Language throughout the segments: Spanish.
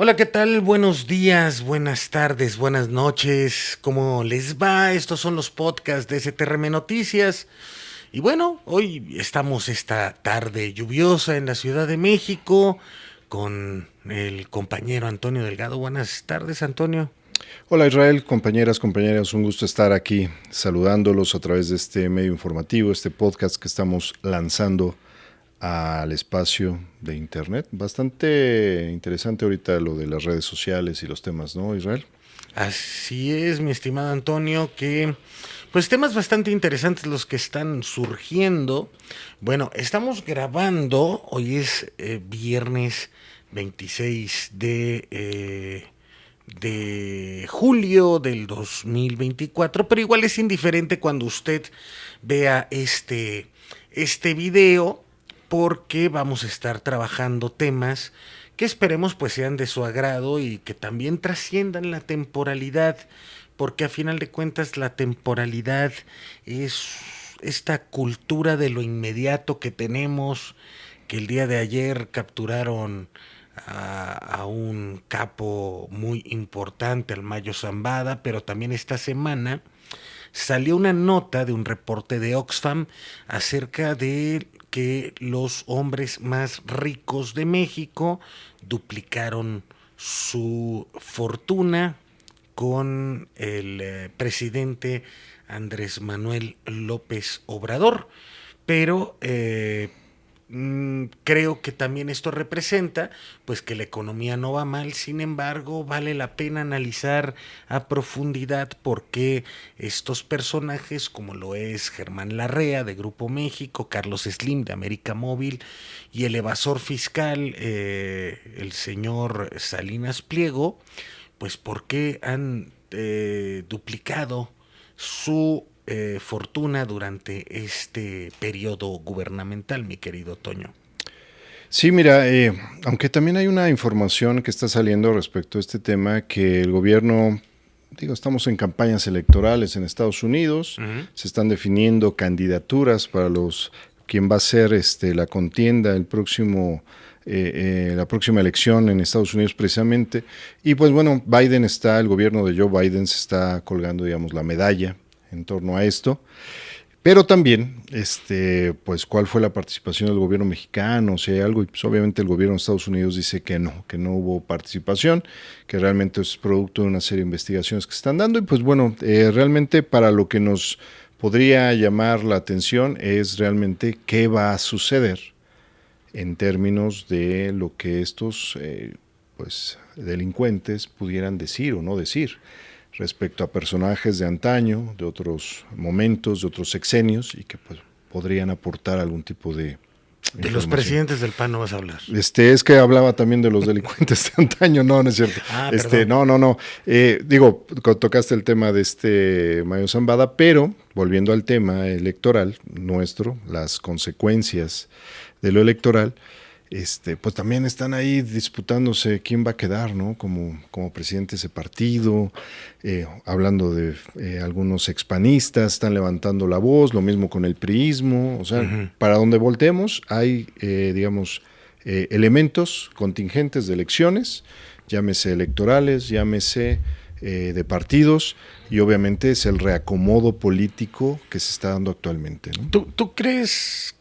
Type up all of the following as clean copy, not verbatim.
Hola, ¿qué tal? Buenos días, buenas tardes, buenas noches. ¿Cómo les va? Estos son los podcasts de STRM Noticias. Y bueno, hoy estamos esta tarde lluviosa en la Ciudad de México con el compañero Antonio Delgado. Buenas tardes, Antonio. Hola Israel, compañeras, compañeros, un gusto estar aquí saludándolos a través de este medio informativo, este podcast que estamos lanzando al espacio de internet. Bastante interesante ahorita lo de las redes sociales y los temas, ¿no, Israel? Así es, mi estimado Antonio, que pues temas bastante interesantes los que están surgiendo. Bueno, estamos grabando, hoy es viernes 26 de julio del 2024, pero igual es indiferente cuando usted vea este video, porque vamos a estar trabajando temas que esperemos pues sean de su agrado y que también trasciendan la temporalidad, porque a final de cuentas la temporalidad es esta cultura de lo inmediato que tenemos, que el día de ayer capturaron a un capo muy importante, al Mayo Zambada, pero también esta semana salió una nota de un reporte de Oxfam acerca de que los hombres más ricos de México duplicaron su fortuna con el presidente Andrés Manuel López Obrador. Pero creo que también esto representa pues que la economía no va mal. Sin embargo, vale la pena analizar a profundidad por qué estos personajes, como lo es Germán Larrea de Grupo México, Carlos Slim de América Móvil y el evasor fiscal, el señor Salinas Pliego, pues por qué han duplicado su fortuna durante este periodo gubernamental, mi querido Toño. Sí, mira, aunque también hay una información que está saliendo respecto a este tema, que el gobierno, digo, estamos en campañas electorales en Estados Unidos, se están definiendo candidaturas para quien va a ser la contienda el próximo la próxima elección en Estados Unidos precisamente. Y pues bueno, el gobierno de Joe Biden se está colgando, digamos, la medalla en torno a esto. Pero también, pues, ¿cuál fue la participación del gobierno mexicano? Si hay algo, y pues obviamente el gobierno de Estados Unidos dice que no hubo participación, que realmente es producto de una serie de investigaciones que se están dando. Y pues bueno, realmente para lo que nos podría llamar la atención es realmente qué va a suceder en términos de lo que estos pues, delincuentes pudieran decir o no decir respecto a personajes de antaño, de otros momentos, de otros sexenios y que pues, podrían aportar algún tipo de De los información. presidentes del PAN no vas a hablar. Es que hablaba también de los delincuentes de antaño, no es cierto. Perdón. No. Digo, tocaste el tema de Mayo Zambada, pero volviendo al tema electoral nuestro, las consecuencias de lo electoral, pues también están ahí disputándose quién va a quedar, ¿no? Como presidente de ese partido, hablando de algunos expanistas, están levantando la voz, lo mismo con el priismo, o sea, para donde voltemos hay, digamos, elementos contingentes de elecciones, llámese electorales, llámese de partidos, y obviamente es el reacomodo político que se está dando actualmente, ¿no? ¿Tú crees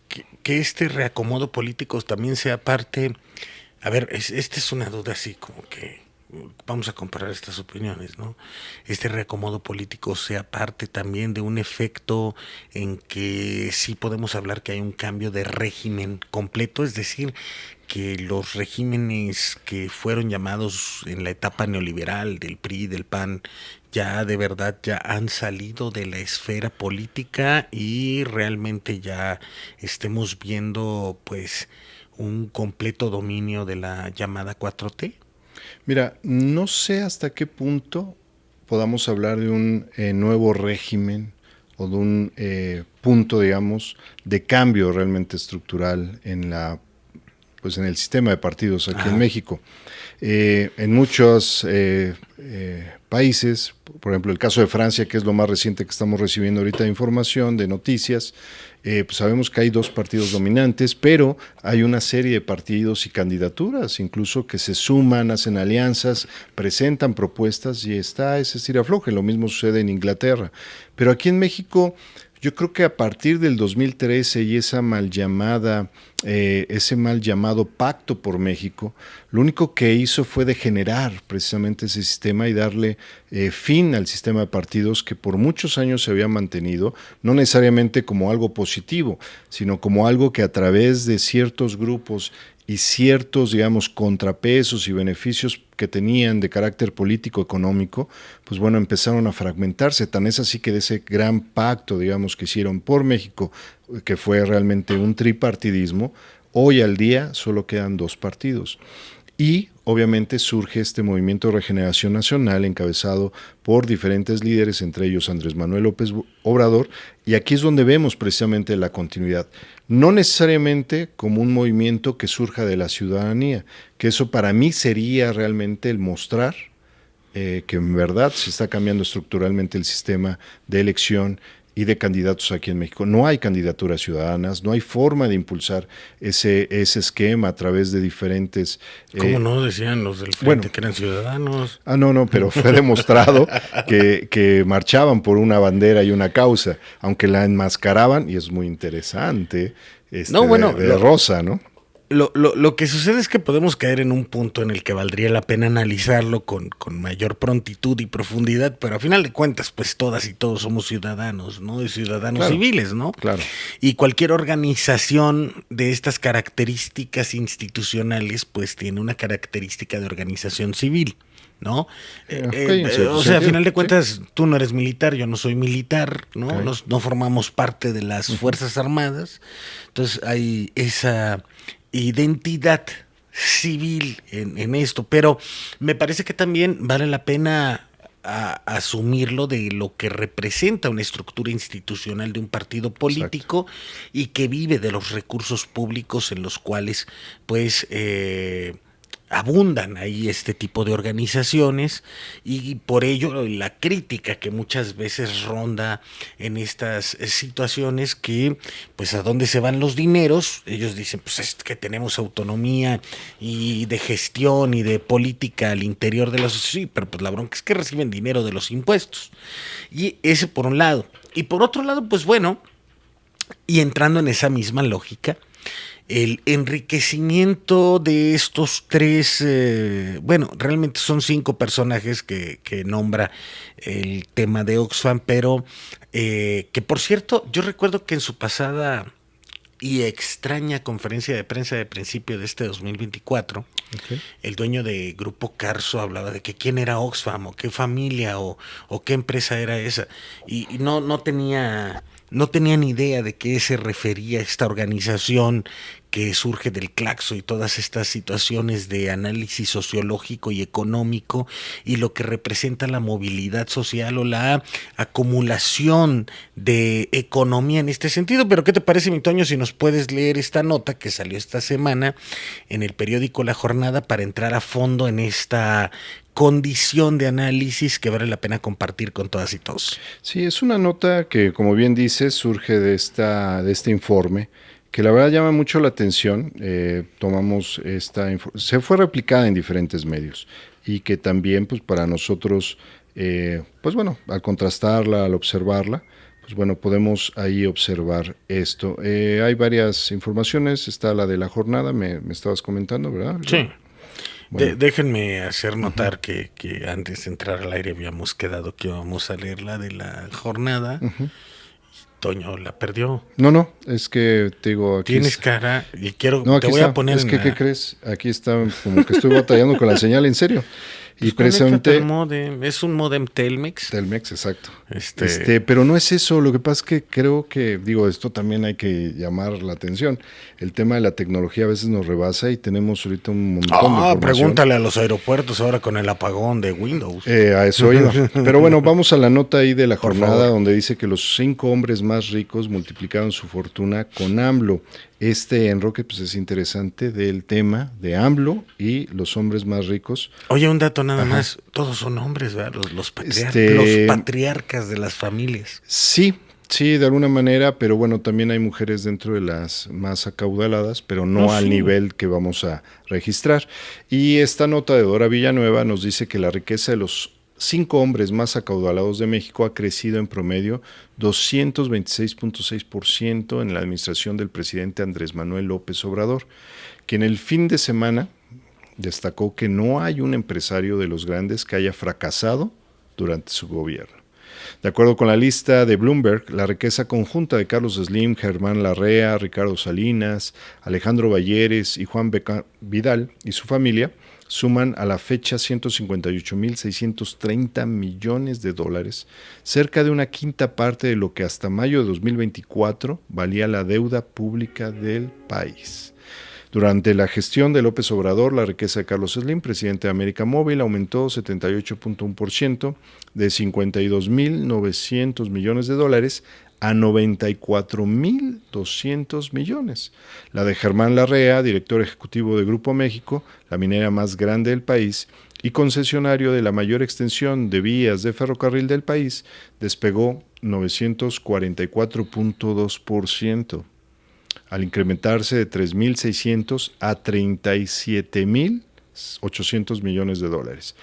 que este reacomodo político también sea parte? A ver, esta es una duda así como que vamos a comparar estas opiniones, ¿no? Este reacomodo político sea parte también de un efecto en que sí podemos hablar que hay un cambio de régimen completo, es decir, que los regímenes que fueron llamados en la etapa neoliberal del PRI, del PAN, ya de verdad ya han salido de la esfera política y realmente ya estemos viendo pues un completo dominio de la llamada 4T. Mira, no sé hasta qué punto podamos hablar de un nuevo régimen o de un punto, digamos, de cambio realmente estructural pues en el sistema de partidos aquí en México. En muchos países, por ejemplo el caso de Francia, que es lo más reciente que estamos recibiendo ahorita de información, de noticias, pues sabemos que hay dos partidos dominantes, pero hay una serie de partidos y candidaturas, incluso que se suman, hacen alianzas, presentan propuestas y está ese estirafloje. Lo mismo sucede en Inglaterra. Pero aquí en México, yo creo que a partir del 2013 y ese mal llamado Pacto por México, lo único que hizo fue degenerar precisamente ese sistema y darle fin al sistema de partidos que por muchos años se había mantenido, no necesariamente como algo positivo, sino como algo que a través de ciertos grupos y ciertos, digamos, contrapesos y beneficios que tenían de carácter político-económico, pues bueno, empezaron a fragmentarse. Tan es así que de ese gran pacto, digamos, que hicieron por México, que fue realmente un tripartidismo, hoy al día solo quedan dos partidos. Y obviamente surge este movimiento de regeneración nacional encabezado por diferentes líderes, entre ellos Andrés Manuel López Obrador, y aquí es donde vemos precisamente la continuidad. No necesariamente como un movimiento que surja de la ciudadanía, que eso para mí sería realmente el mostrar que en verdad se está cambiando estructuralmente el sistema de elección y de candidatos aquí en México. No hay candidaturas ciudadanas, no hay forma de impulsar ese esquema a través de diferentes... ¿Cómo no? Decían los del frente que eran ciudadanos. No, pero fue demostrado que marchaban por una bandera y una causa, aunque la enmascaraban, y es muy interesante, de rosa, ¿no? Lo que sucede es que podemos caer en un punto en el que valdría la pena analizarlo con mayor prontitud y profundidad, pero a final de cuentas, pues todas y todos somos ciudadanos, ¿no? Y ciudadanos civiles, ¿no? Claro. Y cualquier organización de estas características institucionales, pues tiene una característica de organización civil, ¿no? O sea, a final de cuentas, tú no eres militar, yo no soy militar, ¿no? Okay. No formamos parte de las Fuerzas Armadas, entonces hay esa identidad civil en esto, pero me parece que también vale la pena asumirlo de lo que representa una estructura institucional de un partido político. Exacto. Y que vive de los recursos públicos en los cuales pues abundan ahí este tipo de organizaciones, y por ello la crítica que muchas veces ronda en estas situaciones, que pues a dónde se van los dineros. Ellos dicen pues es que tenemos autonomía y de gestión y de política al interior de la sociedad, sí, pero pues la bronca es que reciben dinero de los impuestos, y ese por un lado. Y por otro lado, pues bueno, y entrando en esa misma lógica, el enriquecimiento de estos tres, realmente son 5 personajes que nombra el tema de Oxfam, pero que por cierto, yo recuerdo que en su pasada y extraña conferencia de prensa de principio de este 2024, okay, el dueño de Grupo Carso hablaba de que quién era Oxfam, o qué familia, o qué empresa era esa, y no tenía ni idea de qué se refería esta organización que surge del Claxo y todas estas situaciones de análisis sociológico y económico, y lo que representa la movilidad social o la acumulación de economía en este sentido. Pero ¿qué te parece, mi Toño, si nos puedes leer esta nota que salió esta semana en el periódico La Jornada para entrar a fondo en esta condición de análisis que vale la pena compartir con todas y todos? Sí, es una nota que, como bien dices, surge de este informe, que la verdad llama mucho la atención. Tomamos se fue replicada en diferentes medios, y que también pues para nosotros, pues bueno, al contrastarla, al observarla, pues bueno, podemos ahí observar esto. Hay varias informaciones, está la de La Jornada, me estabas comentando, ¿verdad? Sí. Bueno. Déjenme hacer notar que antes de entrar al aire habíamos quedado que íbamos a leer la de La Jornada. Toño la perdió. No, es que te digo, aquí tienes cara y quiero, no, te voy a poner. Es que, ¿qué crees? Aquí está, como que estoy batallando con la señal, en serio. Y precisamente es un modem Telmex. Telmex, exacto. Pero no es eso. Lo que pasa es que creo que, esto también hay que llamar la atención. El tema de la tecnología a veces nos rebasa y tenemos ahorita un montón de información. Pregúntale a los aeropuertos ahora con el apagón de Windows. A eso iba. Pero bueno, vamos a la nota ahí de La Jornada, donde dice que los 5 hombres más ricos multiplicaron su fortuna con AMLO. Este enroque pues es interesante del tema de AMLO y los hombres más ricos. Oye, un dato nada más, todos son hombres, ¿verdad? Los patriarcas de las familias. Sí, Sí, de alguna manera, pero bueno, también hay mujeres dentro de las más acaudaladas, pero no al sí. nivel que vamos a registrar. Y esta nota de Dora Villanueva nos dice que la riqueza de los 5 hombres más acaudalados de México ha crecido en promedio 226.6% en la administración del presidente Andrés Manuel López Obrador, que en el fin de semana destacó que no hay un empresario de los grandes que haya fracasado durante su gobierno. De acuerdo con la lista de Bloomberg, la riqueza conjunta de Carlos Slim, Germán Larrea, Ricardo Salinas, Alejandro Balleres y Juan Vidal y su familia suman a la fecha 158.630 millones de dólares, cerca de una quinta parte de lo que hasta mayo de 2024 valía la deuda pública del país. Durante la gestión de López Obrador, la riqueza de Carlos Slim, presidente de América Móvil, aumentó 78.1% de 52.900 millones de dólares a 94.200 millones. La de Germán Larrea, director ejecutivo de Grupo México, la minera más grande del país y concesionario de la mayor extensión de vías de ferrocarril del país, despegó 944.2%. Al incrementarse de 3.600 a 37.800 millones de dólares.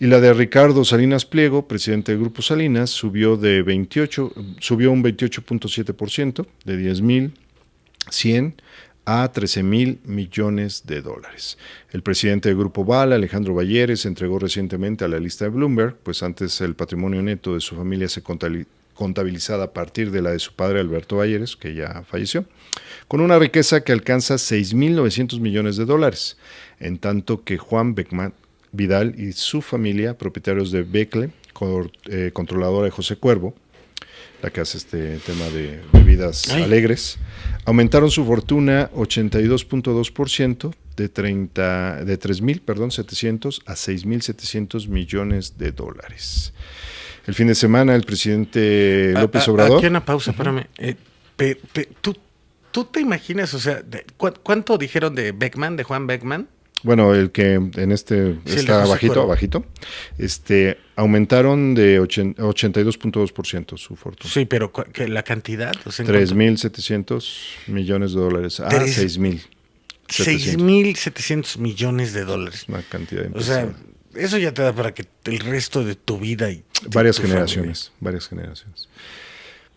Y la de Ricardo Salinas Pliego, presidente del Grupo Salinas, subió un 28.7%, de 10.100 a 13.000 millones de dólares. El presidente del Grupo Val, Alejandro Balleres, entregó recientemente a la lista de Bloomberg, pues antes el patrimonio neto de su familia se contabilizada a partir de la de su padre Alberto Balleres, que ya falleció, con una riqueza que alcanza 6.900 millones de dólares, en tanto que Juan Beckman Vidal y su familia, propietarios de Becle, controladora de José Cuervo, la que hace este tema de bebidas alegres, aumentaron su fortuna 82.2% de 3.700 a 6.700 millones de dólares. El fin de semana el presidente López Obrador... Aquí una pausa, espérame. ¿Tú te imaginas, o sea, cuánto dijeron de Beckman, de Juan Beckman? Bueno, el que en está abajito, aumentaron de 82.2% su fortuna. Sí, pero que la cantidad, o sea, 3.700 millones de dólares a 6.000. 6.700 millones de dólares. Una cantidad de... O sea, eso ya te da para que el resto de tu vida y varias generaciones.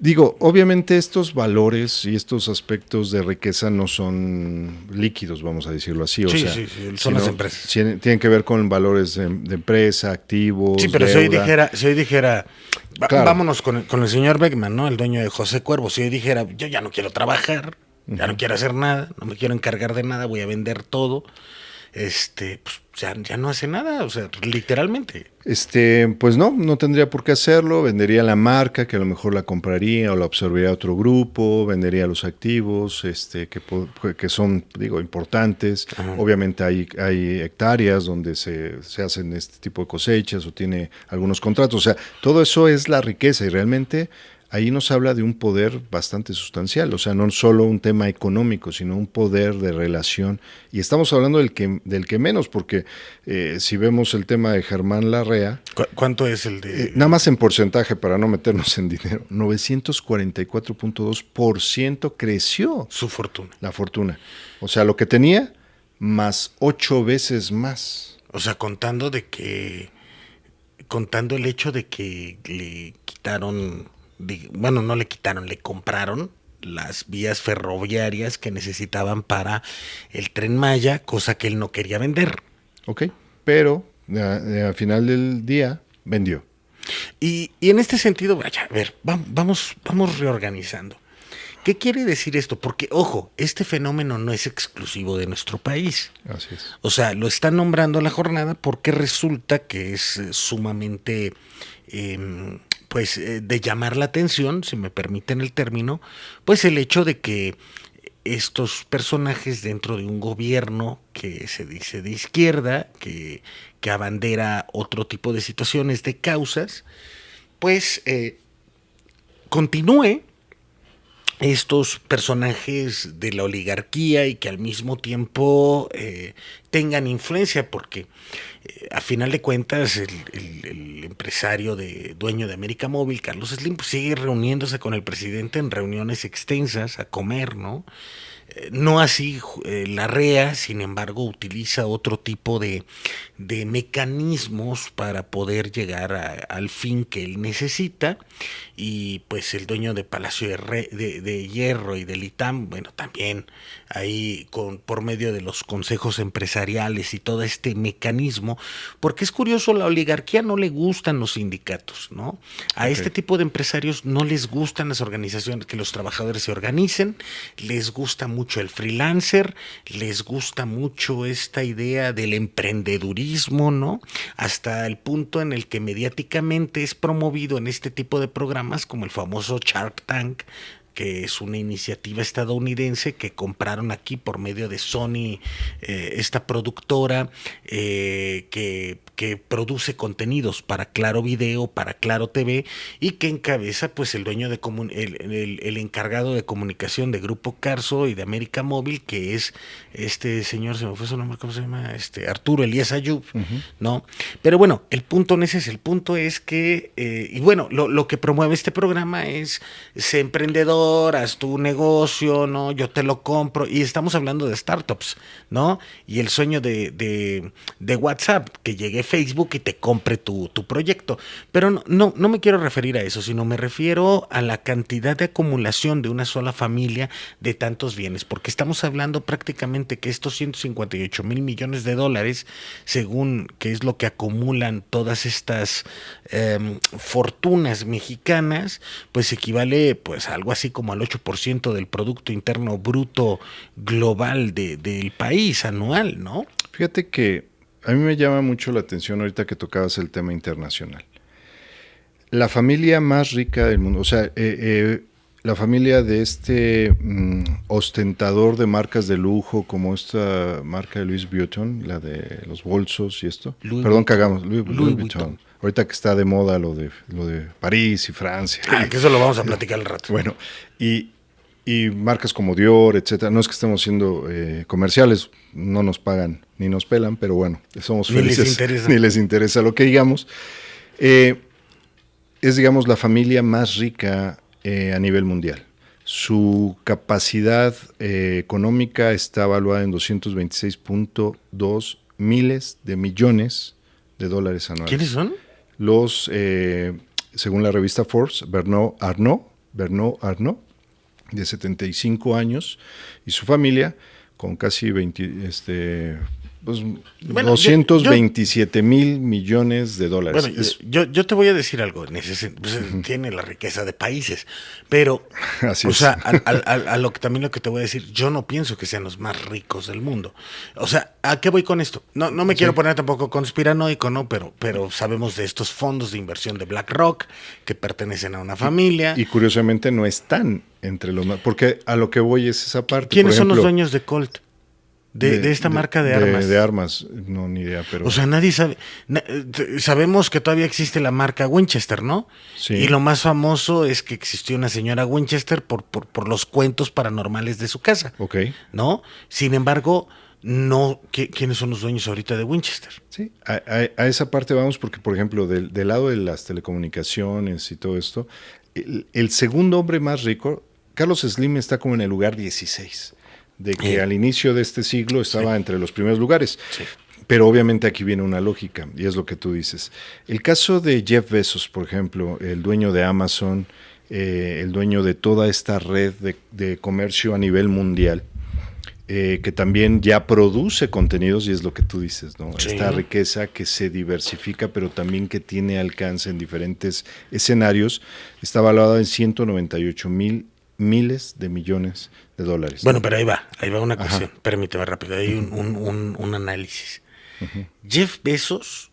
Digo, obviamente estos valores y estos aspectos de riqueza no son líquidos, vamos a decirlo así. Sí, son las empresas. Tienen que ver con valores de empresa, activos, sí, pero deuda. si hoy dijera claro. Vámonos con el señor Beckman, ¿no? El dueño de José Cuervo. Si hoy dijera, yo ya no quiero trabajar, ya no quiero hacer nada, no me quiero encargar de nada, voy a vender todo. Pues ya no hace nada, o sea, literalmente. Pues no tendría por qué hacerlo, vendería la marca, que a lo mejor la compraría o la absorbería otro grupo, vendería los activos, que son, digo, importantes. Ajá. Obviamente hay hectáreas donde se hacen este tipo de cosechas o tiene algunos contratos, o sea, todo eso es la riqueza y realmente... Ahí nos habla de un poder bastante sustancial, o sea, no solo un tema económico, sino un poder de relación. Y estamos hablando del que menos, porque si vemos el tema de Germán Larrea... ¿Cuánto es el de...? Nada más en porcentaje, para no meternos en dinero, 944.2% creció. Su fortuna. La fortuna. O sea, lo que tenía, más 8 veces más. O sea, contando el hecho de que le quitaron... no le quitaron, le compraron las vías ferroviarias que necesitaban para el Tren Maya, cosa que él no quería vender. Ok, pero al final del día vendió. Y en este sentido, vaya, a ver, vamos reorganizando. ¿Qué quiere decir esto? Porque, ojo, este fenómeno no es exclusivo de nuestro país. Así es. O sea, lo están nombrando la jornada porque resulta que es sumamente... de llamar la atención, si me permiten el término, pues el hecho de que estos personajes dentro de un gobierno que se dice de izquierda, que abandera otro tipo de situaciones, de causas, pues continúe estos personajes de la oligarquía y que al mismo tiempo tengan influencia, porque a final de cuentas el empresario dueño de América Móvil, Carlos Slim, pues sigue reuniéndose con el presidente en reuniones extensas a comer, ¿no? No así Larrea, sin embargo, utiliza otro tipo de mecanismos para poder llegar al fin que él necesita. Y pues el dueño de Palacio de Hierro y del ITAM, bueno, también ahí por medio de los consejos empresariales y todo este mecanismo, porque es curioso, la oligarquía no le gustan los sindicatos, ¿no? A este tipo de empresarios no les gustan las organizaciones, que los trabajadores se organicen, les gusta mucho el freelancer, les gusta mucho esta idea del emprendedurismo, ¿no? Hasta el punto en el que mediáticamente es promovido en este tipo de programas como el famoso Shark Tank, que es una iniciativa estadounidense que compraron aquí por medio de Sony, esta productora que produce contenidos para Claro Video, para Claro TV, y que encabeza pues el dueño de el encargado de comunicación de Grupo Carso y de América Móvil, que es este señor, se me fue su nombre, ¿cómo se llama? Arturo Elías Ayub, ¿no? Pero bueno, el punto no es ese, el punto es que, y bueno, lo que promueve este programa es: sé emprendedor, haz tu negocio, ¿no? Yo te lo compro, y estamos hablando de startups, ¿no? Y el sueño de WhatsApp, que llegue Facebook y te compre tu proyecto. Pero no me quiero referir a eso, sino me refiero a la cantidad de acumulación de una sola familia de tantos bienes, porque estamos hablando prácticamente que estos 158 mil millones de dólares, según que es lo que acumulan todas estas fortunas mexicanas, pues equivale pues a algo así como al 8% del Producto Interno Bruto global del país anual, ¿no? Fíjate que a mí me llama mucho la atención ahorita que tocabas el tema internacional. La familia más rica del mundo, o sea, la familia de este ostentador de marcas de lujo, como esta marca de Louis Vuitton, la de los bolsos y esto. Louis Vuitton. Ahorita que está de moda lo de París y Francia. Que eso lo vamos a platicar al rato. Bueno, y marcas como Dior, etcétera. No es que estemos haciendo comerciales, no nos pagan ni nos pelan, pero bueno, somos felices. Ni les interesa lo que digamos. Es, digamos, la familia más rica a nivel mundial. Su capacidad económica está evaluada en 226.2 miles de millones de dólares anuales. ¿Quiénes son? Los, según la revista Forbes, Bernard Arnault, de 75 años, y su familia, con casi 227 mil millones de dólares. Bueno, yo te voy a decir algo, en ese sentido, pues, tiene la riqueza de países, pero, así o es. sea, también lo que te voy a decir, yo no pienso que sean los más ricos del mundo. O sea, ¿a qué voy con esto? No me quiero poner tampoco conspiranoico, ¿no? Pero sabemos de estos fondos de inversión de BlackRock que pertenecen a una familia. Y curiosamente no están entre los más, porque a lo que voy es esa parte. ¿Quiénes son los dueños de Colt? De esta marca de armas. De armas, no, ni idea, pero... O sea, nadie sabe. Sabemos que todavía existe la marca Winchester, ¿no? Sí. Y lo más famoso es que existió una señora Winchester por los cuentos paranormales de su casa. Ok. ¿No? Sin embargo, no. ¿Quiénes son los dueños ahorita de Winchester? Sí, a esa parte vamos porque, por ejemplo, del lado de las telecomunicaciones y todo esto, el segundo hombre más rico, Carlos Slim, está como en el lugar 16. De que al inicio de este siglo estaba entre los primeros lugares. Sí. Pero obviamente aquí viene una lógica, y es lo que tú dices. El caso de Jeff Bezos, por ejemplo, el dueño de Amazon, el dueño de toda esta red de comercio a nivel mundial, que también ya produce contenidos, y es lo que tú dices, ¿no? Sí. Esta riqueza que se diversifica, pero también que tiene alcance en diferentes escenarios, está valorada en 198 mil miles de millones de dólares. Bueno, pero ahí va una cuestión. Permíteme rápido, hay un análisis. Jeff Bezos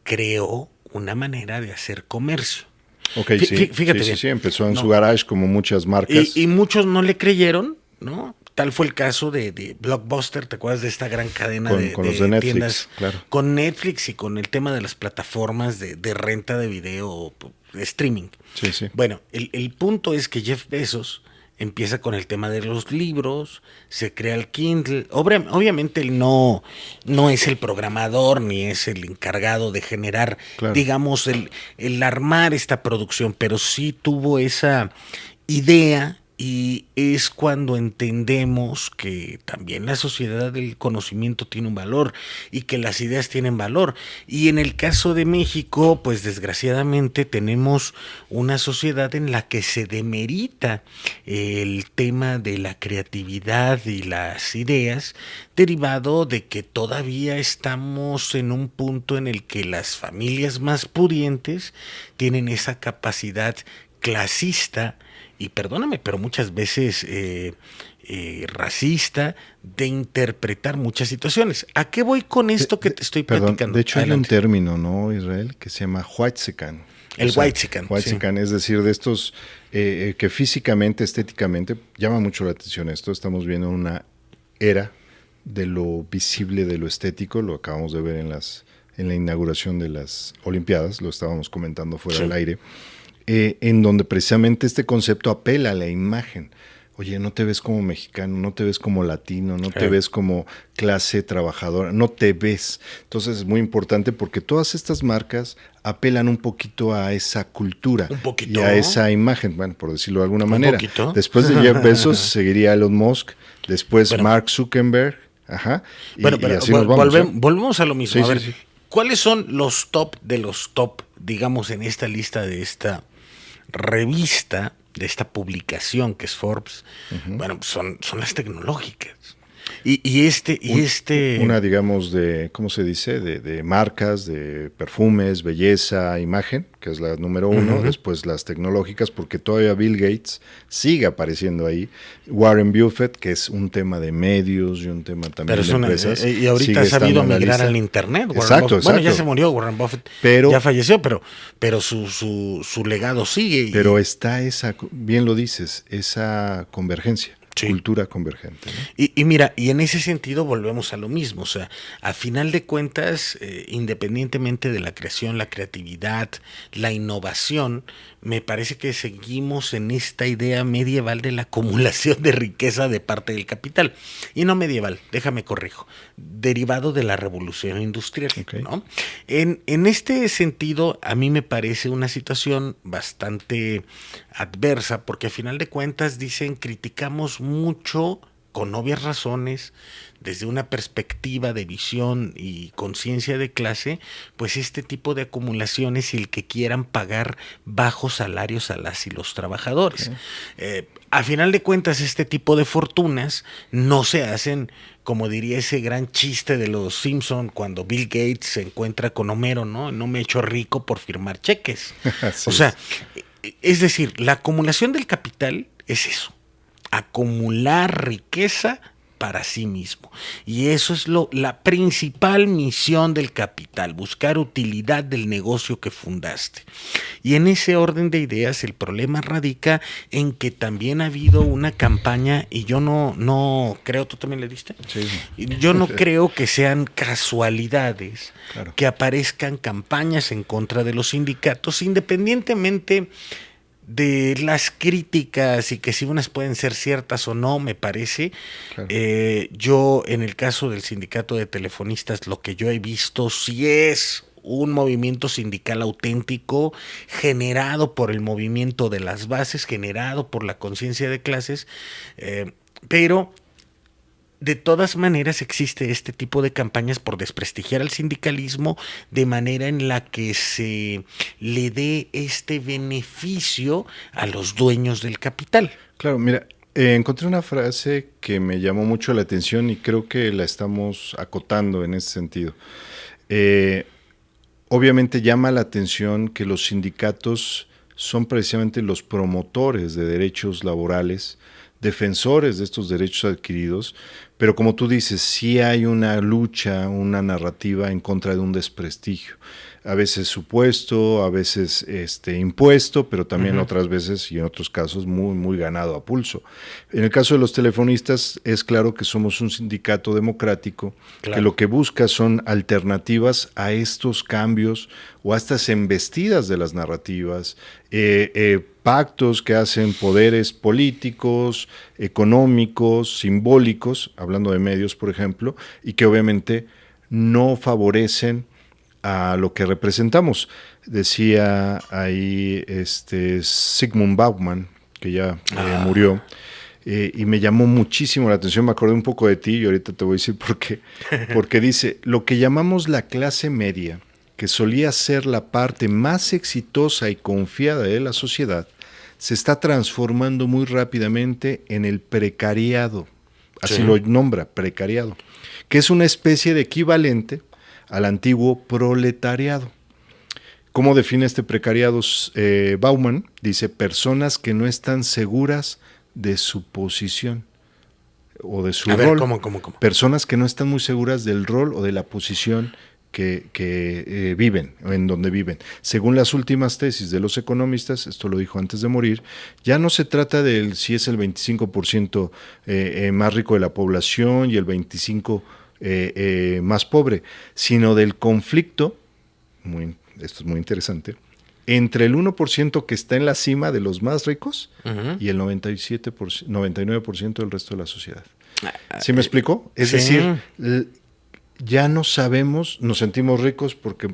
creó una manera de hacer comercio. Ok, fíjate bien. Sí, empezó en su garage como muchas marcas. Y muchos no le creyeron, ¿no? Tal fue el caso de Blockbuster, ¿te acuerdas de esta gran cadena con los de Netflix, tiendas? Claro. Con Netflix y con el tema de las plataformas de renta de video, de streaming. Sí. Bueno, el punto es que Jeff Bezos empieza con el tema de los libros, se crea el Kindle. Obviamente él no es el programador ni es el encargado de generar, Claro. digamos, el armar esta producción, pero sí tuvo esa idea. Y es cuando entendemos que también la sociedad del conocimiento tiene un valor y que las ideas tienen valor. Y en el caso de México, pues desgraciadamente tenemos una sociedad en la que se demerita el tema de la creatividad y las ideas, derivado de que todavía estamos en un punto en el que las familias más pudientes tienen esa capacidad clasista y perdóname, pero muchas veces racista de interpretar muchas situaciones. ¿A qué voy con esto que te estoy platicando? De hecho, Adelante. hay un término, ¿no, Israel? Que se llama whitezican. El whitezican, Whitezican, sí. Es decir, de estos que físicamente, estéticamente, llama mucho la atención esto. Estamos viendo una era de lo visible, de lo estético. Lo acabamos de ver en la inauguración de las Olimpiadas, lo estábamos comentando fuera del aire. En donde precisamente este concepto apela a la imagen. Oye, no te ves como mexicano, no te ves como latino, no te ves como clase trabajadora, no te ves. Entonces es muy importante porque todas estas marcas apelan un poquito a esa cultura y a esa imagen, bueno, por decirlo de alguna manera. Después de Jeff Bezos seguiría Elon Musk, después Mark Zuckerberg, ajá. Y así nos vamos, volvemos a lo mismo. Sí, a ver, sí. ¿Cuáles son los top de los top, digamos, en esta lista de esta revista, de esta publicación que es Forbes? Bueno, son las tecnológicas. Una, digamos, de, ¿cómo se dice? De marcas, de perfumes, belleza, imagen, que es la número uno. Después las tecnológicas, porque todavía Bill Gates sigue apareciendo ahí. Warren Buffett, que es un tema de medios y un tema también de empresas. Y ahorita ha sabido migrar al internet. Exacto. Bueno, ya se murió Warren Buffett, ya falleció, pero su legado sigue. Pero está esa, bien lo dices, esa convergencia. Sí. Cultura convergente, ¿no? Y mira, y en ese sentido volvemos a lo mismo, o sea, a final de cuentas, independientemente de la creación, la creatividad, la innovación, me parece que seguimos en esta idea medieval de la acumulación de riqueza de parte del capital, y no medieval, déjame corrijo, derivado de la revolución industrial, ¿no? En este sentido, a mí me parece una situación bastante adversa, porque a final de cuentas dicen, criticamos mucho, con obvias razones, desde una perspectiva de visión y conciencia de clase, pues este tipo de acumulaciones y el que quieran pagar bajos salarios a las y los trabajadores. A final de cuentas, este tipo de fortunas no se hacen, como diría ese gran chiste de los Simpson cuando Bill Gates se encuentra con Homero, ¿no? No me he hecho rico por firmar cheques. O sea, es decir, la acumulación del capital es eso, acumular riqueza para sí mismo. Y eso es la principal misión del capital, buscar utilidad del negocio que fundaste. Y en ese orden de ideas, el problema radica en que también ha habido una campaña, y yo no creo, ¿tú también le diste? Sí. Yo no creo que sean casualidades que aparezcan campañas en contra de los sindicatos, independientemente de las críticas y que si unas pueden ser ciertas o no, me parece. Yo, en el caso del sindicato de telefonistas, lo que yo he visto sí es un movimiento sindical auténtico, generado por el movimiento de las bases, generado por la conciencia de clases, pero de todas maneras existe este tipo de campañas por desprestigiar al sindicalismo de manera en la que se le dé este beneficio a los dueños del capital. Claro, mira, encontré una frase que me llamó mucho la atención y creo que la estamos acotando en ese sentido. Obviamente llama la atención que los sindicatos son precisamente los promotores de derechos laborales, defensores de estos derechos adquiridos, pero como tú dices, sí hay una lucha, una narrativa en contra de un desprestigio. a veces supuesto, a veces impuesto, pero también otras veces y en otros casos muy, muy ganado a pulso. En el caso de los telefonistas es claro que somos un sindicato democrático que lo que busca son alternativas a estos cambios o a estas embestidas de las narrativas, pactos que hacen poderes políticos, económicos, simbólicos, hablando de medios, por ejemplo, y que obviamente no favorecen a lo que representamos. Decía ahí Zygmunt Bauman, que ya murió, y me llamó muchísimo la atención, me acordé un poco de ti y ahorita te voy a decir por qué. Porque dice, lo que llamamos la clase media, que solía ser la parte más exitosa y confiada de la sociedad, se está transformando muy rápidamente en el precariado. Así lo nombra, precariado, que es una especie de equivalente al antiguo proletariado. ¿Cómo define este precariado Bauman? Dice, personas que no están seguras de su posición o de su rol. ¿Cómo? Personas que no están muy seguras del rol o de la posición que viven, o en donde viven. Según las últimas tesis de los economistas, esto lo dijo antes de morir, ya no se trata de si es el 25% más rico de la población y el 25% más pobre, sino del conflicto, esto es muy interesante, entre el 1% que está en la cima de los más ricos y el 99% del resto de la sociedad. ¿Sí me explico? Es decir, ya no sabemos, nos sentimos ricos porque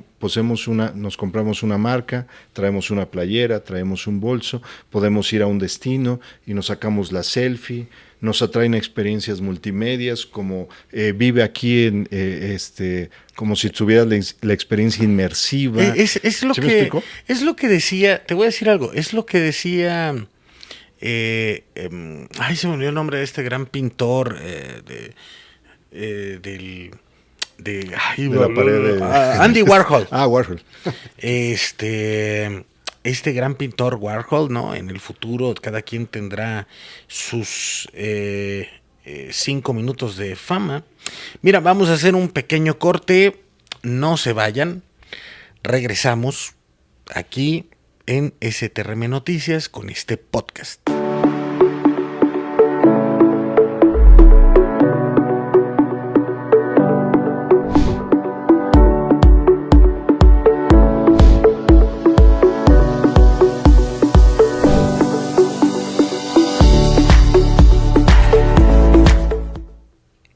nos compramos una marca, traemos una playera, traemos un bolso, podemos ir a un destino y nos sacamos la selfie, nos atraen experiencias multimedias, como vive aquí como si tuvieras la experiencia inmersiva. Es lo que decía, te voy a decir algo, es lo que decía, se me olvidó el nombre de este gran pintor de la pared de Andy Warhol. Warhol. Este gran pintor Warhol, ¿no? En el futuro cada quien tendrá sus 5 minutos de fama. Mira, vamos a hacer un pequeño corte. No se vayan. Regresamos aquí en STRM Noticias con este podcast.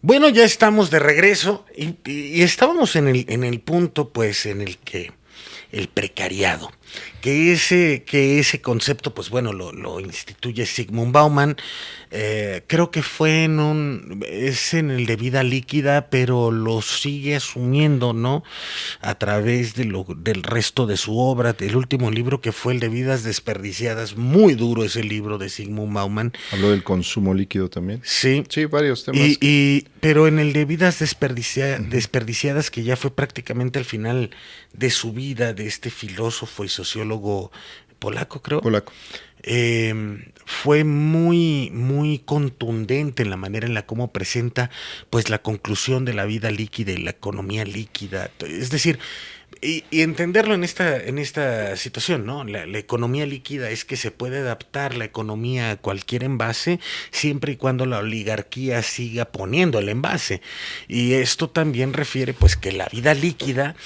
Bueno, ya estamos de regreso y estábamos en el punto, pues, en el que el precariado, que ese concepto, pues bueno, lo instituye Zygmunt Bauman. Creo que es en el de vida líquida, pero lo sigue asumiendo, ¿no? A través del resto de su obra. El último libro, que fue el de Vidas Desperdiciadas, muy duro ese libro de Zygmunt Bauman. Habló del consumo líquido también. Sí. Sí, varios temas. Pero en el de Vidas Desperdiciadas, que ya fue prácticamente al final de su vida, de este filósofo y sociólogo polaco, creo. Polaco. Fue muy, muy contundente en la manera en la cómo presenta, pues, la conclusión de la vida líquida y la economía líquida. Es decir, y entenderlo en esta situación, ¿no? La economía líquida es que se puede adaptar la economía a cualquier envase siempre y cuando la oligarquía siga poniendo el envase. Y esto también refiere, pues, que la vida líquida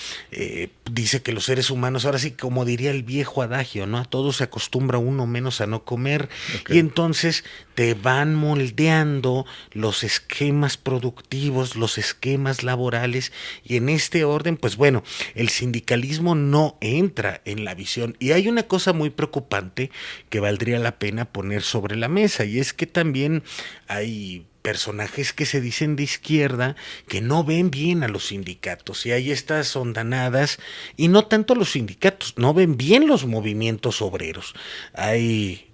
dice que los seres humanos, ahora sí, como diría el viejo adagio, ¿no? A todo se acostumbra uno menos a no comer. Okay. Y entonces te van moldeando los esquemas productivos, los esquemas laborales, y en este orden, pues bueno, el sindicalismo no entra en la visión. Y hay una cosa muy preocupante que valdría la pena poner sobre la mesa, y es que también hay personajes que se dicen de izquierda que no ven bien a los sindicatos, y hay estas ondanadas, y no tanto a los sindicatos, no ven bien los movimientos obreros. Hay,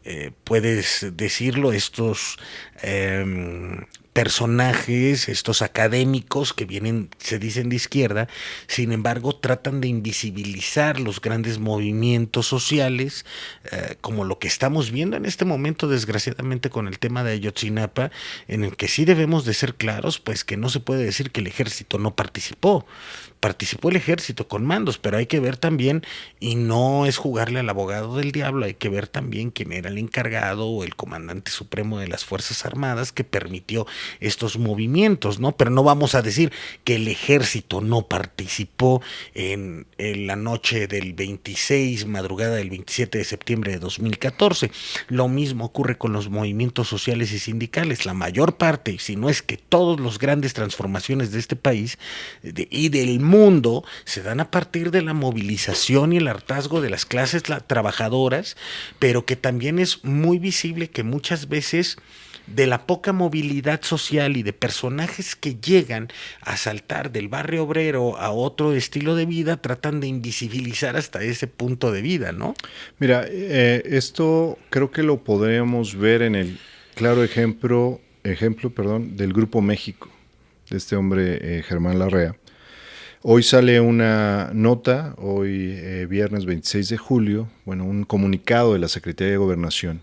puedes decirlo, estos personajes, estos académicos que vienen, se dicen de izquierda, sin embargo tratan de invisibilizar los grandes movimientos sociales, como lo que estamos viendo en este momento, desgraciadamente, con el tema de Ayotzinapa, en el que sí debemos de ser claros, pues que no se puede decir que el ejército no participó. Participó el ejército con mandos, pero hay que ver también, y no es jugarle al abogado del diablo, hay que ver también quién era el encargado o el comandante supremo de las Fuerzas Armadas que permitió estos movimientos, ¿no? Pero no vamos a decir que el ejército no participó en la noche del 26, madrugada del 27 de septiembre de 2014. Lo mismo ocurre con los movimientos sociales y sindicales. La mayor parte, si no es que todas las grandes transformaciones de este país y del mundo, se dan a partir de la movilización y el hartazgo de las clases trabajadoras, pero que también es muy visible que muchas veces, de la poca movilidad social y de personajes que llegan a saltar del barrio obrero a otro estilo de vida, tratan de invisibilizar hasta ese punto de vida, ¿no? Mira, esto creo que lo podríamos ver en el claro ejemplo, del Grupo México, de este hombre Germán Larrea. Hoy sale una nota, viernes 26 de julio, un comunicado de la Secretaría de Gobernación,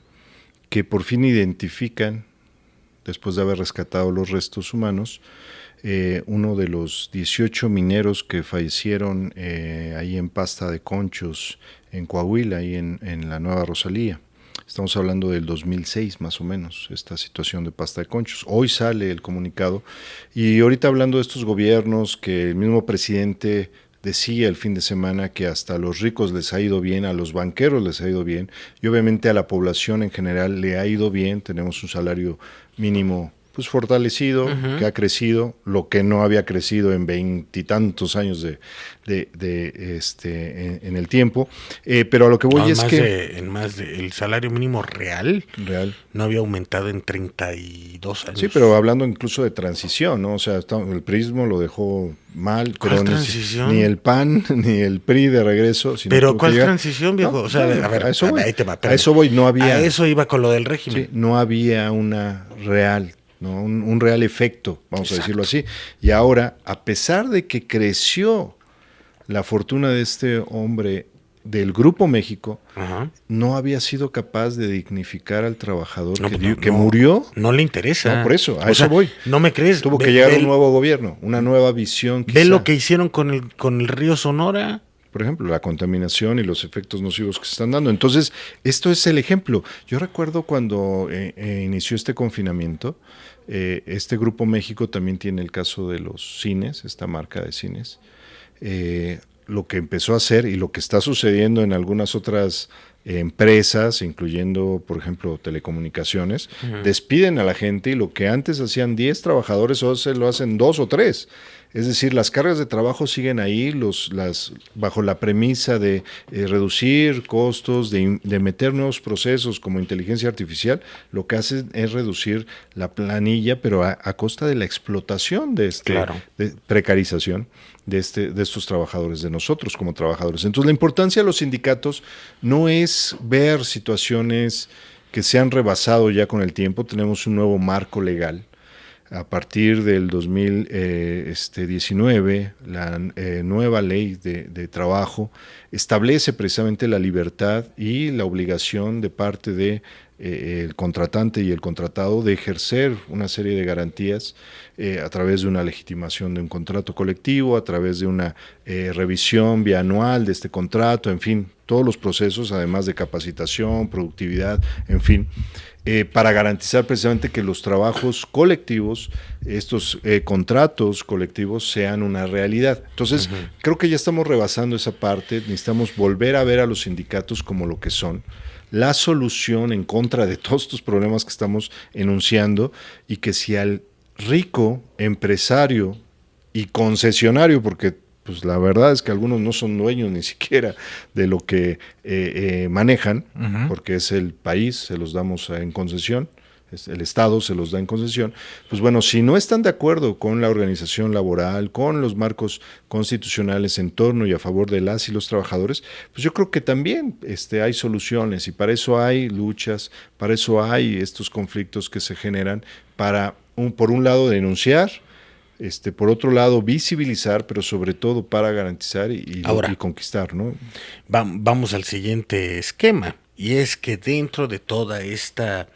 que por fin identifican, después de haber rescatado los restos humanos, uno de los 18 mineros que fallecieron ahí en Pasta de Conchos, en Coahuila, ahí en la Nueva Rosalía. Estamos hablando del 2006 más o menos, esta situación de Pasta de Conchos. Hoy sale el comunicado, y ahorita hablando de estos gobiernos, que el mismo presidente decía el fin de semana que hasta a los ricos les ha ido bien, a los banqueros les ha ido bien, y obviamente a la población en general le ha ido bien. Tenemos un salario mínimo pues fortalecido, que ha crecido, lo que no había crecido en veintitantos años en el tiempo, pero a lo que voy es que el salario mínimo real no había aumentado en 32 años. Sí, pero hablando incluso de transición, ¿no? O sea, el PRIismo lo dejó mal, pero ni el PAN ni el PRI de regreso. Pero ¿cuál transición, viejo? No, o sea, a ver, a eso voy, no había. A eso iba con lo del régimen. Sí, no había una real, ¿no? Un real efecto, vamos a decirlo así. Y ahora, a pesar de que creció la fortuna de este hombre del Grupo México, no había sido capaz de dignificar al trabajador que murió. No le interesa. No, por eso, a eso voy. No me crees. Tuvo que llegar un nuevo gobierno, una nueva visión. Ve lo que hicieron con el río Sonora. Por ejemplo, la contaminación y los efectos nocivos que se están dando. Entonces, esto es el ejemplo. Yo recuerdo cuando inició este confinamiento, este Grupo México también tiene el caso de los cines, esta marca de cines. Lo que empezó a hacer y lo que está sucediendo en algunas otras empresas, incluyendo, por ejemplo, telecomunicaciones, despiden a la gente, y lo que antes hacían 10 trabajadores, hoy se lo hacen 2 o 3. Es decir, las cargas de trabajo siguen ahí, bajo la premisa de reducir costos, de meter nuevos procesos como inteligencia artificial. Lo que hacen es reducir la planilla, pero a costa de la explotación de precarización de estos trabajadores, de nosotros como trabajadores. Entonces, la importancia de los sindicatos no es ver situaciones que se han rebasado ya con el tiempo. Tenemos un nuevo marco legal. A partir del 2019, la nueva ley de trabajo establece precisamente la libertad y la obligación de parte de el contratante y el contratado de ejercer una serie de garantías a través de una legitimación de un contrato colectivo, a través de una revisión bianual de este contrato, en fin, todos los procesos, además de capacitación, productividad, en fin, para garantizar precisamente que los trabajos colectivos, estos contratos colectivos, sean una realidad. Entonces, creo que ya estamos rebasando esa parte. Necesitamos volver a ver a los sindicatos como lo que son, la solución en contra de todos estos problemas que estamos enunciando, y que si al rico empresario y concesionario, porque pues la verdad es que algunos no son dueños ni siquiera de lo que manejan, porque es el país, se los damos en concesión, el Estado se los da en concesión. Pues bueno, si no están de acuerdo con la organización laboral, con los marcos constitucionales en torno y a favor de las y los trabajadores, pues yo creo que también hay soluciones, y para eso hay luchas, para eso hay estos conflictos que se generan, para por un lado, denunciar, por otro lado, visibilizar, pero sobre todo para garantizar y conquistar, ¿no? Vamos al siguiente esquema, y es que dentro de toda esta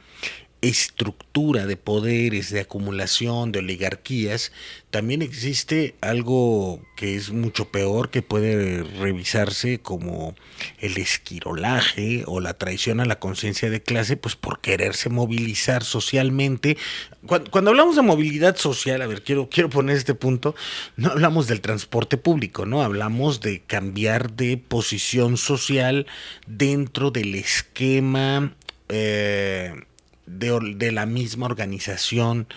estructura de poderes, de acumulación, de oligarquías, también existe algo que es mucho peor, que puede revisarse como el esquirolaje o la traición a la conciencia de clase, pues por quererse movilizar socialmente. Cuando hablamos de movilidad social, a ver, quiero poner este punto, no hablamos del transporte público, ¿no? Hablamos de cambiar de posición social dentro del esquema de la misma organización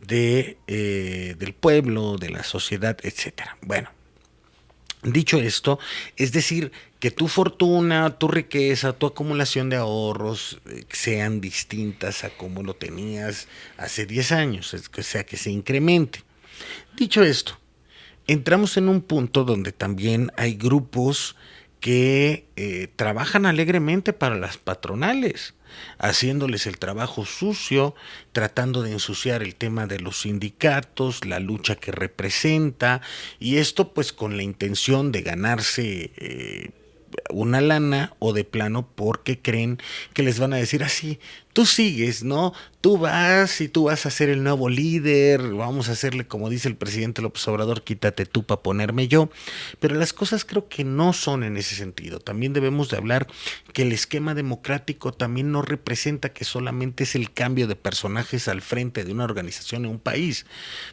del pueblo, de la sociedad, etcétera. Bueno, dicho esto, es decir, que tu fortuna, tu riqueza, tu acumulación de ahorros sean distintas a como lo tenías hace 10 años, o sea, que se incremente. Dicho esto, entramos en un punto donde también hay grupos que trabajan alegremente para las patronales, haciéndoles el trabajo sucio, tratando de ensuciar el tema de los sindicatos, la lucha que representa, y esto pues con la intención de ganarse una lana, o de plano porque creen que les van a decir así, tú sigues, ¿no? Tú vas y tú vas a ser el nuevo líder, vamos a hacerle como dice el presidente López Obrador, quítate tú para ponerme yo. Pero las cosas creo que no son en ese sentido. También debemos de hablar que el esquema democrático también no representa que solamente es el cambio de personajes al frente de una organización en un país.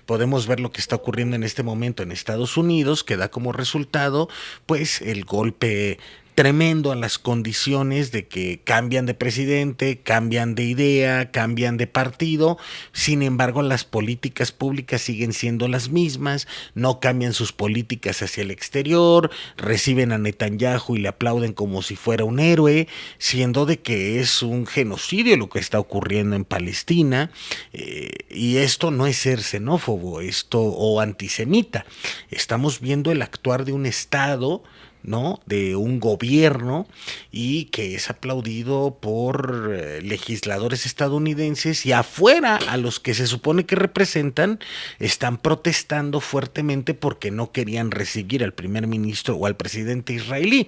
Podemos ver lo que está ocurriendo en este momento en Estados Unidos, que da como resultado pues el golpe tremendo a las condiciones de que cambian de presidente, cambian de idea, cambian de partido. Sin embargo, las políticas públicas siguen siendo las mismas, no cambian sus políticas hacia el exterior, reciben a Netanyahu y le aplauden como si fuera un héroe, siendo de que es un genocidio lo que está ocurriendo en Palestina, y esto no es ser xenófobo, esto o antisemita. Estamos viendo el actuar de un Estado, ¿no? De un gobierno, y que es aplaudido por legisladores estadounidenses, y afuera a los que se supone que representan están protestando fuertemente porque no querían recibir al primer ministro o al presidente israelí.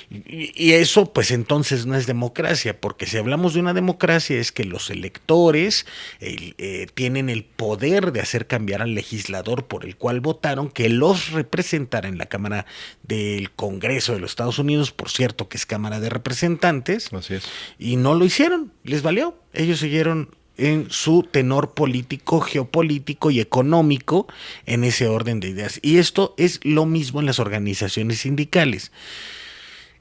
Y eso pues entonces no es democracia, porque si hablamos de una democracia es que los electores tienen el poder de hacer cambiar al legislador por el cual votaron, que los representara en la Cámara del Congreso de los Estados Unidos, por cierto que es Cámara de Representantes. Así es. Y no lo hicieron, les valió. Ellos siguieron en su tenor político, geopolítico y económico, en ese orden de ideas. Y esto es lo mismo en las organizaciones sindicales.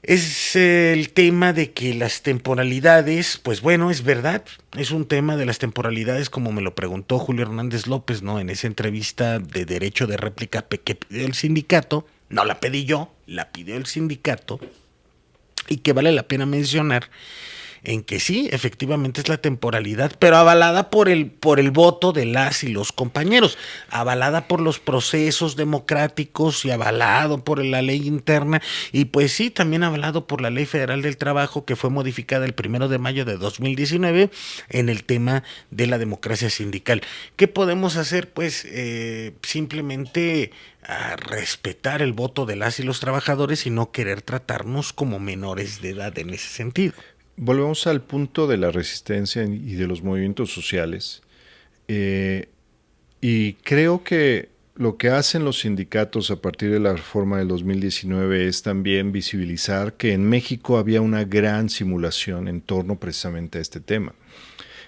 Es el tema de que las temporalidades, pues bueno, es verdad, es un tema de las temporalidades, como me lo preguntó Julio Hernández López, ¿no? En esa entrevista de derecho de réplica que pidió el sindicato. No la pedí yo, la pidió el sindicato, y que vale la pena mencionar en que sí, efectivamente es la temporalidad, pero avalada por el voto de las y los compañeros, avalada por los procesos democráticos y avalado por la ley interna, y pues sí, también avalado por la Ley Federal del Trabajo, que fue modificada el 1 de mayo de 2019 en el tema de la democracia sindical. ¿Qué podemos hacer? Pues simplemente a respetar el voto de las y los trabajadores y no querer tratarnos como menores de edad en ese sentido. Volvemos al punto de la resistencia y de los movimientos sociales. Y creo que lo que hacen los sindicatos a partir de la reforma del 2019 es también visibilizar que en México había una gran simulación en torno precisamente a este tema.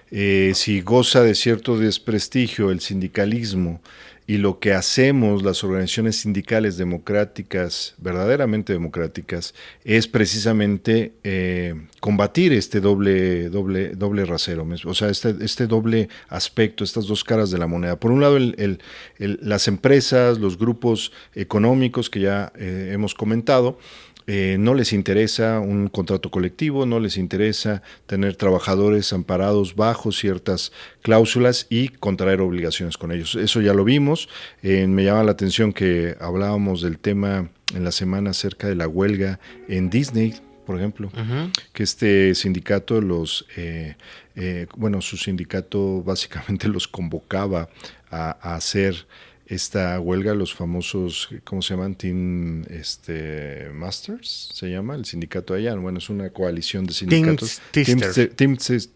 Si goza de cierto desprestigio el sindicalismo y lo que hacemos las organizaciones sindicales democráticas, verdaderamente democráticas, es precisamente combatir este doble rasero, o sea, este doble aspecto, estas dos caras de la moneda. Por un lado, las empresas, los grupos económicos que ya hemos comentado, no les interesa un contrato colectivo, no les interesa tener trabajadores amparados bajo ciertas cláusulas y contraer obligaciones con ellos. Eso ya lo vimos. Me llama la atención que hablábamos del tema en la semana acerca de la huelga en Disney, por ejemplo, que este sindicato su sindicato básicamente los convocaba a hacer esta huelga, los famosos, ¿cómo se llaman? Team Masters, se llama el sindicato allá. Bueno, es una coalición de sindicatos. Teamsters.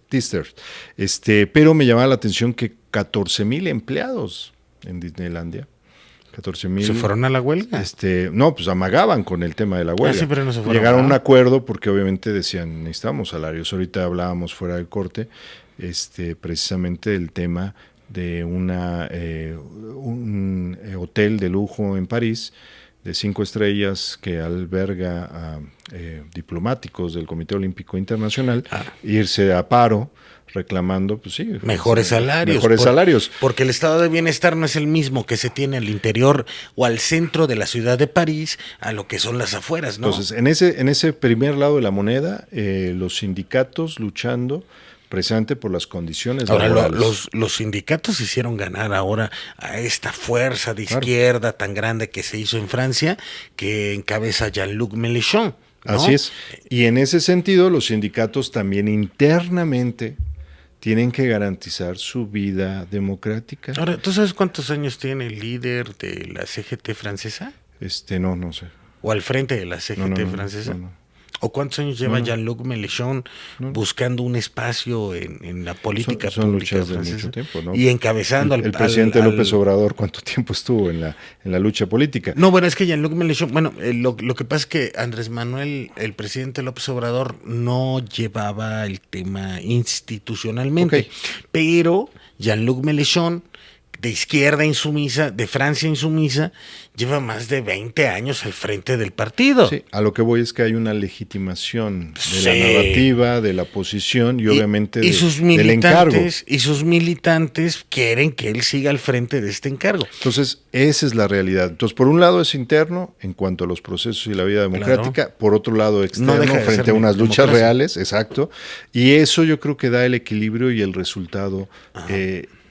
Pero me llamaba la atención que 14,000 empleados en Disneylandia. 14,000. ¿Se fueron a la huelga? No, pues amagaban con el tema de la huelga. Sí, pero no se fueron. Llegaron a un acuerdo porque obviamente decían, necesitamos salarios. Ahorita hablábamos fuera del corte, precisamente del tema de un hotel de lujo en París de 5 estrellas que alberga a diplomáticos del Comité Olímpico Internacional, irse a paro reclamando, pues sí, mejores salarios. Porque el estado de bienestar no es el mismo que se tiene al interior o al centro de la ciudad de París a lo que son las afueras, ¿no? Entonces, en ese primer lado de la moneda, los sindicatos luchando precisamente por las condiciones laborales. Los sindicatos hicieron ganar ahora a esta fuerza de izquierda tan grande que se hizo en Francia, que encabeza Jean-Luc Mélenchon, ¿no? Así es. Y en ese sentido, los sindicatos también internamente tienen que garantizar su vida democrática. Ahora, ¿tú sabes cuántos años tiene el líder de la CGT francesa? No sé. ¿O al frente de la CGT francesa? No. ¿O cuántos años lleva Jean-Luc Mélenchon buscando un espacio en la política son pública luchas francesa? De mucho tiempo, ¿no? Y encabezando el presidente López Obrador, ¿cuánto tiempo estuvo en la lucha política? No, bueno, es que Jean-Luc Mélenchon, lo que pasa es que Andrés Manuel, el presidente López Obrador, no llevaba el tema institucionalmente, pero Jean-Luc Mélenchon, de izquierda insumisa, de Francia insumisa, lleva más de 20 años al frente del partido. Sí, a lo que voy es que hay una legitimación de la narrativa, de la posición y obviamente del encargo. Y sus militantes quieren que él siga al frente de este encargo. Entonces, esa es la realidad. Entonces, por un lado es interno en cuanto a los procesos y la vida democrática, por otro lado externo frente a unas luchas reales, exacto. Y eso yo creo que da el equilibrio y el resultado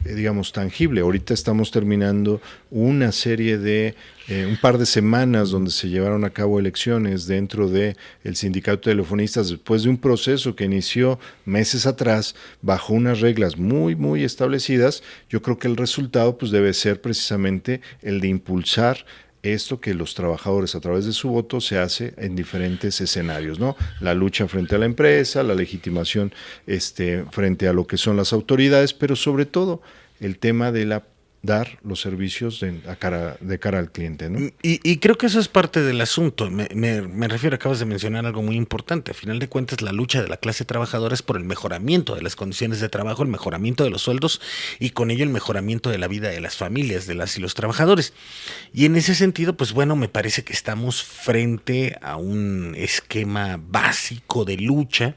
digamos, tangible. Ahorita estamos terminando una serie de un par de semanas donde se llevaron a cabo elecciones dentro de el Sindicato de Telefonistas después de un proceso que inició meses atrás bajo unas reglas muy, muy establecidas. Yo creo que el resultado pues debe ser precisamente el de impulsar esto que los trabajadores a través de su voto se hace en diferentes escenarios, ¿no? La lucha frente a la empresa, la legitimación frente a lo que son las autoridades, pero sobre todo el tema de dar los servicios de cara al cliente, ¿no? Y creo que eso es parte del asunto. Me refiero, acabas de mencionar algo muy importante. A final de cuentas, la lucha de la clase trabajadora es por el mejoramiento de las condiciones de trabajo, el mejoramiento de los sueldos y con ello el mejoramiento de la vida de las familias, de las y los trabajadores. Y en ese sentido, pues bueno, me parece que estamos frente a un esquema básico de lucha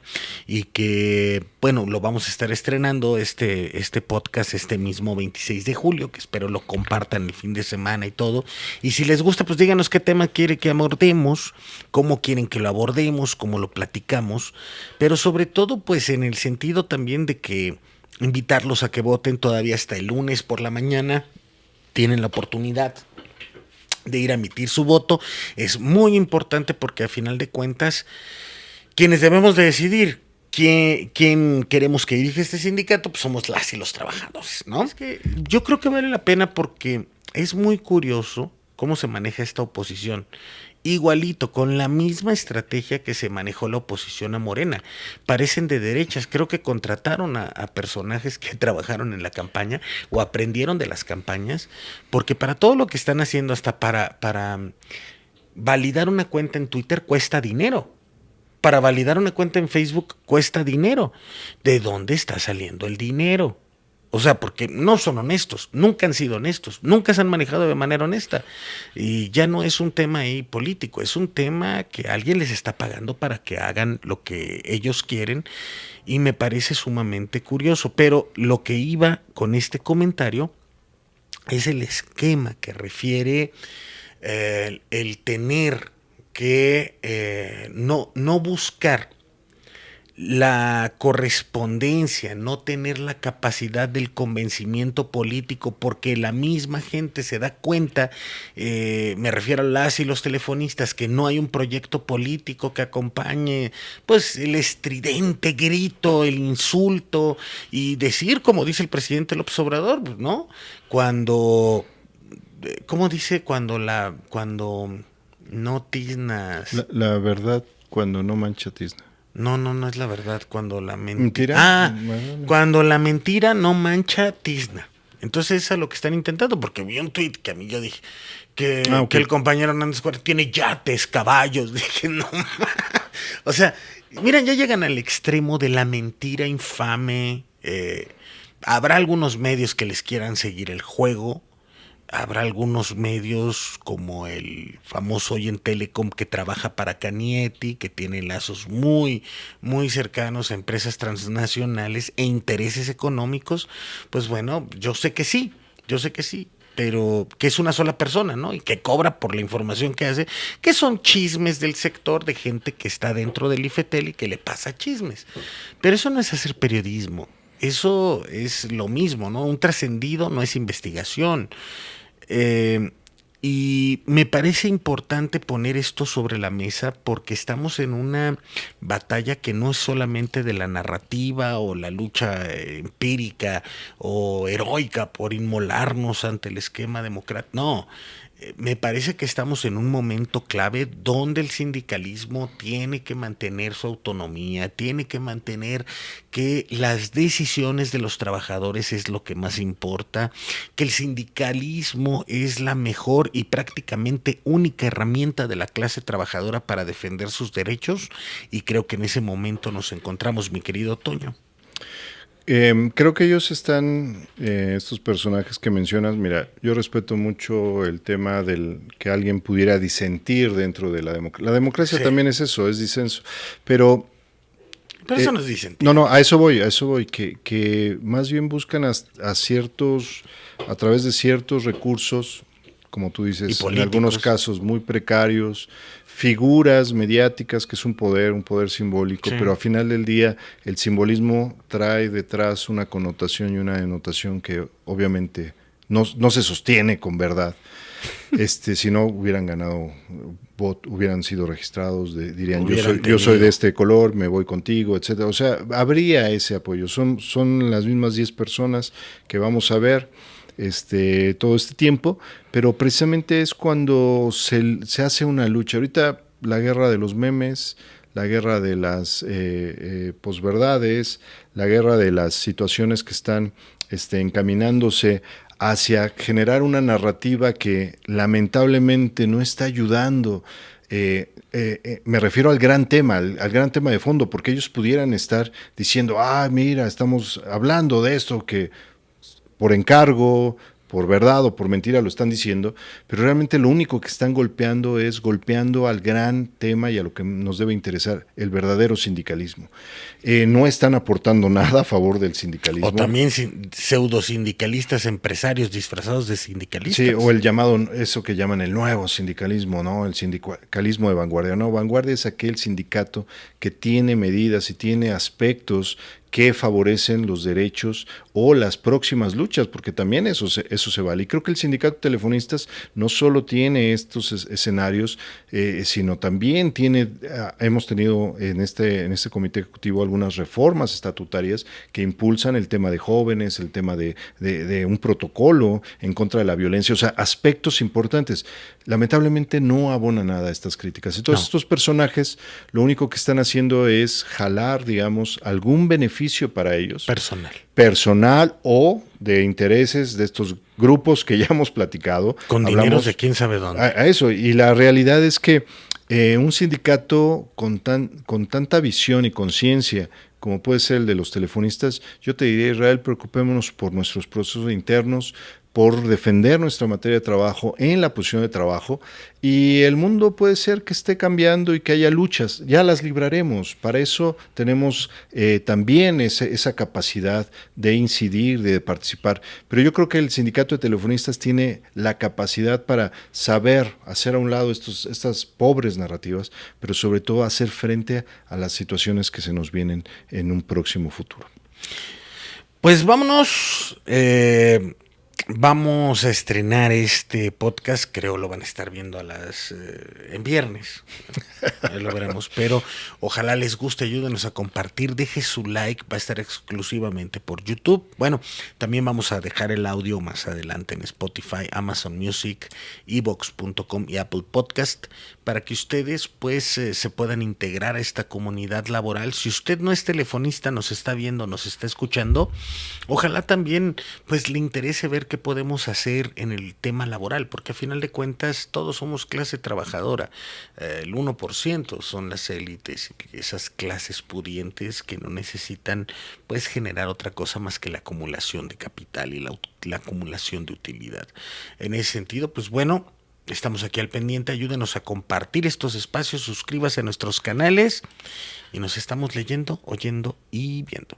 y que, bueno, lo vamos a estar estrenando este podcast este mismo 26 de julio, que espero lo compartan el fin de semana y todo. Y si les gusta, pues díganos qué tema quiere que abordemos, cómo quieren que lo abordemos, cómo lo platicamos, pero sobre todo pues en el sentido también de que invitarlos a que voten todavía hasta el lunes por la mañana. Tienen la oportunidad de ir a emitir su voto. Es muy importante porque a final de cuentas, quienes debemos de decidir ¿quién queremos que dirija este sindicato? Pues somos las y los trabajadores, ¿no? Es que yo creo que vale la pena porque es muy curioso cómo se maneja esta oposición. Igualito, con la misma estrategia que se manejó la oposición a Morena. Parecen de derechas. Creo que contrataron a personajes que trabajaron en la campaña o aprendieron de las campañas, porque para todo lo que están haciendo, hasta para validar una cuenta en Twitter cuesta dinero. Para validar una cuenta en Facebook cuesta dinero. ¿De dónde está saliendo el dinero? O sea, porque no son honestos, nunca han sido honestos, nunca se han manejado de manera honesta. Y ya no es un tema ahí político, es un tema que alguien les está pagando para que hagan lo que ellos quieren. Y me parece sumamente curioso. Pero lo que iba con este comentario es el esquema que refiere el tener que no buscar la correspondencia, no tener la capacidad del convencimiento político, porque la misma gente se da cuenta, me refiero a las y los telefonistas, que no hay un proyecto político que acompañe pues el estridente grito, el insulto y decir, como dice el presidente López Obrador, pues, ¿no? Cuando, ¿cómo dice? Cuando no tiznas. La verdad cuando no mancha tizna. No, no, no es la verdad. Cuando la ¿Mentira? Bueno, cuando la mentira no mancha tizna. Entonces es a lo que están intentando, porque vi un tuit que a mí yo dije ok. que el compañero Hernández Cuadra tiene yates, caballos. Dije, no. O sea, miren, ya llegan al extremo de la mentira infame. Habrá algunos medios que les quieran seguir el juego. Habrá algunos medios como el famoso hoy en Telecom que trabaja para Canietti, que tiene lazos muy, muy cercanos a empresas transnacionales e intereses económicos. Pues bueno, yo sé que sí, pero que es una sola persona, ¿no? Y que cobra por la información que hace, que son chismes del sector de gente que está dentro del IFETEL y que le pasa chismes. Pero eso no es hacer periodismo. Eso es lo mismo, ¿no? Un trascendido no es investigación. Eh, y me parece importante poner esto sobre la mesa porque estamos en una batalla que no es solamente de la narrativa o la lucha empírica o heroica por inmolarnos ante el esquema democrático. No, me parece que estamos en un momento clave donde el sindicalismo tiene que mantener su autonomía, tiene que mantener que las decisiones de los trabajadores es lo que más importa, que el sindicalismo es la mejor y prácticamente única herramienta de la clase trabajadora para defender sus derechos, y creo que en ese momento nos encontramos, mi querido Toño. Creo que ellos están, estos personajes que mencionas, mira, yo respeto mucho el tema del que alguien pudiera disentir dentro de la democracia. La democracia Sí. también es eso, es disenso, pero... Pero eso nos dicen. No, a eso voy, que más bien buscan a ciertos, a través de ciertos recursos, como tú dices, en algunos casos muy precarios, figuras mediáticas, que es un poder simbólico, sí. Pero al final del día el simbolismo trae detrás una connotación y una denotación que obviamente no se sostiene con verdad. Si no hubieran ganado, hubieran sido registrados, dirían yo soy de este color, me voy contigo, etcétera. O sea, habría ese apoyo. Son las mismas 10 personas que vamos a ver todo este tiempo, pero precisamente es cuando se hace una lucha. Ahorita la guerra de los memes, la guerra de las posverdades, la guerra de las situaciones que están encaminándose hacia generar una narrativa que lamentablemente no está ayudando. Me refiero al gran tema, al gran tema de fondo, porque ellos pudieran estar diciendo, mira, estamos hablando de esto que por encargo, por verdad o por mentira lo están diciendo, pero realmente lo único que están golpeando es golpeando al gran tema y a lo que nos debe interesar, el verdadero sindicalismo. No están aportando nada a favor del sindicalismo. O también pseudo sindicalistas, empresarios disfrazados de sindicalistas. Sí, o el llamado, eso que llaman el nuevo sindicalismo, ¿no? El sindicalismo de vanguardia. No, vanguardia es aquel sindicato que tiene medidas y tiene aspectos que favorecen los derechos o las próximas luchas, porque también eso se vale. Y creo que el sindicato de telefonistas no solo tiene estos escenarios, sino también hemos tenido en este comité ejecutivo algunas reformas estatutarias que impulsan el tema de jóvenes, el tema de un protocolo en contra de la violencia, o sea, aspectos importantes. Lamentablemente no abona nada a estas críticas. Entonces, estos personajes lo único que están haciendo es jalar, digamos, algún beneficio para ellos. Personal o de intereses de estos grupos que ya hemos platicado. Con dineros de quién sabe dónde. A eso, y la realidad es que un sindicato con tanta visión y conciencia como puede ser el de los telefonistas, yo te diría, Israel, preocupémonos por nuestros procesos internos, por defender nuestra materia de trabajo en la posición de trabajo, y el mundo puede ser que esté cambiando y que haya luchas, ya las libraremos. Para eso tenemos también esa capacidad de incidir, de participar, pero yo creo que el sindicato de telefonistas tiene la capacidad para saber hacer a un lado estas pobres narrativas, pero sobre todo hacer frente a las situaciones que se nos vienen en un próximo futuro. Pues vámonos. Vamos a estrenar este podcast, creo lo van a estar viendo en viernes, ahí lo veremos, pero ojalá les guste, ayúdenos a compartir, deje su like, va a estar exclusivamente por YouTube. Bueno, también vamos a dejar el audio más adelante en Spotify, Amazon Music, evox.com y Apple Podcast, para que ustedes pues se puedan integrar a esta comunidad laboral. Si usted no es telefonista, nos está viendo, nos está escuchando, ojalá también pues le interese ver qué podemos hacer en el tema laboral, porque a final de cuentas todos somos clase trabajadora. El 1% son las élites, esas clases pudientes que no necesitan pues generar otra cosa más que la acumulación de capital y la acumulación de utilidad. En ese sentido, pues bueno, estamos aquí al pendiente, ayúdenos a compartir estos espacios, suscríbase a nuestros canales y nos estamos leyendo, oyendo y viendo.